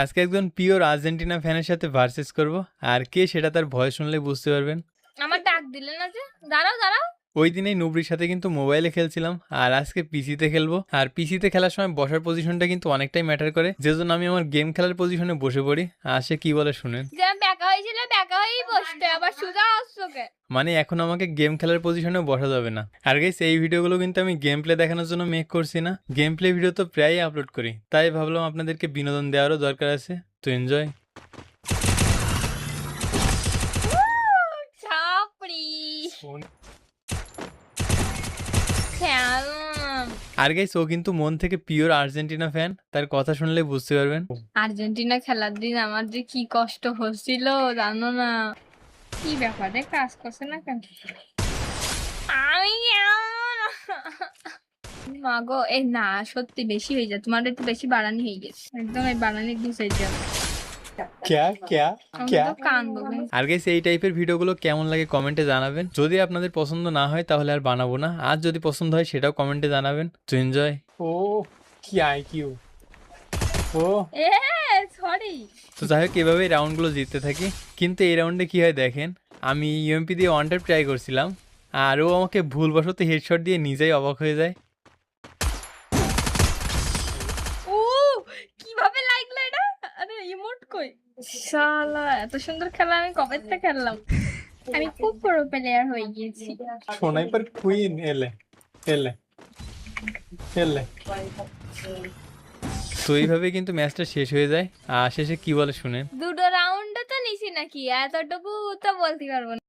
আজকে একজন pure Argentina ফ্যানের সাথে ভার্সেস করব, আর কে সেটা তার ভয়েস শুনলে বুঝতে পারবেন। আমার ডাক দিলে না যে, দাঁড়াও দাঁড়াও। ওই দিনেই নুবরির সাথে কিন্তু মোবাইলে খেলছিলাম, আর আজকে পিসিতে খেলবো। আর পিসিতে খেলার সময় বসার পজিশনটা কিন্তু অনেকটাই ম্যাটার করে, যে জন্য আমি আমার গেম খেলার পজিশনে বসে পড়ি। আর সে কি বলে শুনেন। যে ব্যাকা হয়েছিল ব্যাকা হয়েই বসতে, আবার সোজা আসছোকে। মানে এখন আমাকে গেম খেলার পজিশনেও বসা যাবে না। আর গাইস, এই ভিডিওগুলো কিন্তু আমি গেম প্লে দেখানোর জন্য মেক করছি না, গেম প্লে ভিডিও তো প্রায়ই আপলোড করি, তাই ভাবলাম আপনাদেরকে বিনোদন দেওয়ারও দরকার আছে। তো এনজয়। ছাপড়ি খেয়াল আর গাইস, ও কিন্তু মন থেকে পিওর আর্জেন্টিনা ফ্যান, তার কথা শুনলে বুঝতে পারবেন। আর্জেন্টিনা খেলার দিন আমার যে কি কষ্ট হচ্ছিল জানো না। কি ব্যাপারে কাজ করছে না কেন? আমি মাগো এই না, সত্যি বেশি হয়ে যায়, তোমার একটু বেশি বাড়ানি হয়ে গেছে, একদম এই বাড়ানি ঘুষে যাবে। আমি তো কানবো। আর গাইস, এই টাইপের ভিডিওগুলো কেমন লাগে কমেন্টে জানাবেন। যদি আপনাদের পছন্দ না হয় তাহলে আর বানাবো না, আর যদি পছন্দ হয় সেটাও কমেন্টে জানাবেন। তো এনজয়। ও কি আইকিউ। ও এ সরি। তো যাই হোক, এভাবেই রাউন্ডগুলো জিততে থাকি। কিন্তু এই রাউন্ডে কি হয় দেখেন, আমি ইউএমপি দিয়ে ওয়ান ট্যাপ ট্রাই করছিলাম, আর ও আমাকে ভুলবশত হেডশট দিয়ে নিজেই অবাক হয়ে যায়। ও কিভাবে লাগলো এটা? আরে ইমোট কই? শালা এত সুন্দর খেলা আমি কবে থেকে খেললাম। আমি খুব বড় প্লেয়ার হয়ে গিয়েছি। স্নাইপার কুইন এলে এলে এলে। তো এইভাবে কিন্তু ম্যাচটা শেষ হয়ে যায়। আর শেষে কি বলে শুনেন। দুটো রাউন্ড তো নিছি নাকি, এতটুকু তো বলতে পারবো না।